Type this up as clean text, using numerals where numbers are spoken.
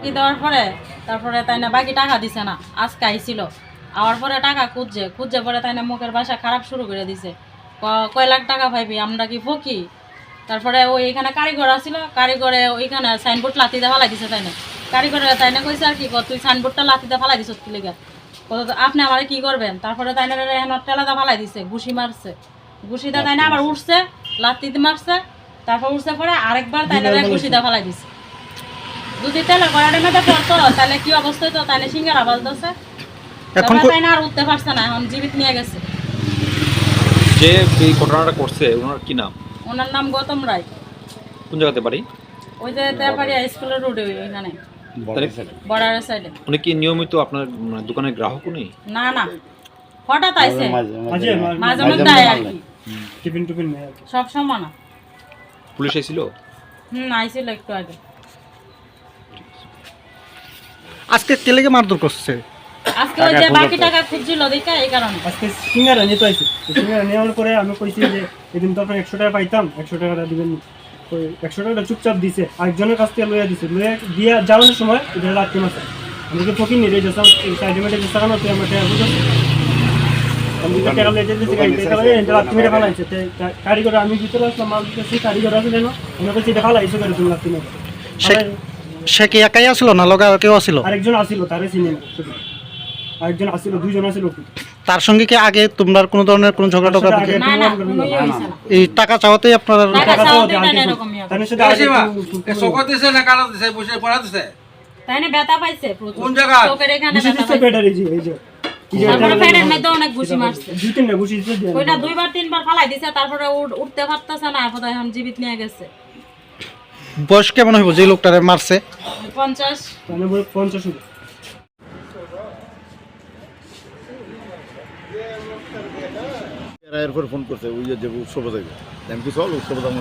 হুমকি দেওয়ার পরে তারপরে তাই না বাকি টাকা দিছে না, আজকে আইছিল। আওয়ার পরে টাকা খুঁজছে পরে তাই না মুখের ভাষা খারাপ শুরু করে দিছে। কয় লাখ টাকা পাইবি, আমরা কি ফকি? তারপরে ওই এখানে কারিগর আসছিল, কারিগরে ওইখানে সাইনবোর্ড লাথিতে ফালাই দিছে। তাই না কারিগরে তাই না কইছে আর কি, তুই সাইনবোর্ডটা লাথিতে ফালাই দিছ কি লেগে, আপনি আমার কি করবেন? তারপরে তাই না টেলাদা ফালাই দিছে, ঘুষি মারছে, ঘুষিটা তাই না আবার উঠছে, লাথিতে মারছে। তারপর উঠছে পরে আরেকবার তাই না ঘুষিটা ফালাই দিছে। যদি তেলে কড়াইটা মেটে পড়তো তাহলে কি অবস্থা হতো? তাই না সিঙ্গার আওয়াজ দিচ্ছে, এখন তাই না আর উঠতে পারছে না, এখন জীবিত নিয়ে গেছে। যে এই ঘটনাটা করছে ওনার কি নাম? ওনার নাম গৌতম রায়। কোন জায়গাতে বাড়ি? ওই যে তেপাড়িয়া স্কুলের রোডে ওইখানে বর্ডারের সাইডে। উনি কি নিয়মিত আপনার দোকানের গ্রাহক উনি? না না, হঠাৎ আইছে, মাঝে মধ্যে আয় আর কি, টিফিন টিফিন সব সময় না। পুলিশ এসেছিল? আইছিল একটু আগে। আজকে তেলেগে মারধর করছে, আজকে ওই যে বাকি টাকা খুঁজছিল দেখা, এই কারণে। আজকে সিঙ্গারা নিতে আইছি, সিঙ্গারা নেওয়ার পরে আমি কইছি যে এদিন তো আপনার 100 টাকা পাইতাম, 100 টাকাটা দিবেন। ওই 100 টাকাটা চুপচাপ দিছে, আরেকজনের কাছ থেকে লইয়া দিছে, লইয়া দিয়া যাওয়ার সময় এটা রাখতে মাসে আমি কি ফকির নিয়ে যাচ্ছি সাইডে মেটে যে সাকানো তুই আমার টাকা বুঝাচ্ছি, আমি টাকা লইয়া যেতেছি গাড়িতে, টাকা লইয়া রাখতে মেটে ফালাইছে। কারিগর আমি ভিতরে আসলাম, মাল দিতেছি, কারিগর আছে যেন আমি কইছি এটা ফালাইছে করে তুমি রাখতে মেটে। সে কি একাই আসলো না লগা কেউ আসলো? আরেকজন আসিল, তারে চিনি না, আরেকজন আসিল, দুইজন আসিল। তার সঙ্গে কি আগে তোমরা কোনো ধরনের কোনো ঝগড়া টগড়া? না না, কোনো ইয়ে হইছে না। এই টাকা চাওয়াতেই আপনারা? টাকা চাওয়াতেই তাই না এরকমই হবে। তার সাথে আগে চোখত দিছে না কালো দিছে, বসে পড়া দিছে? তাই না ব্যথা পাইছে প্রচুর। কোন জায়গা? চোখের এখানে ঘুষি ব্যথা দিচ্ছে পাইছে। পেটারে, জি এই যে তারপরে পেটের মধ্যে অনেক ঘুষি মারছে। দুই তিনটা ঘুষি দিচ্ছে। ওইটা দুইবার তিনবার ফালাই দিছে, তারপরে উঠতে পারতেছে না, এখন জীবিত নিয়ে গেছে। বয়স কেমন হইব যে লোকটারে মারছে? 50। মানে 50 হবে। এরপর ফোন করছে ওই যে উৎসব যাবে, আমি কি চল উৎসব যাবো।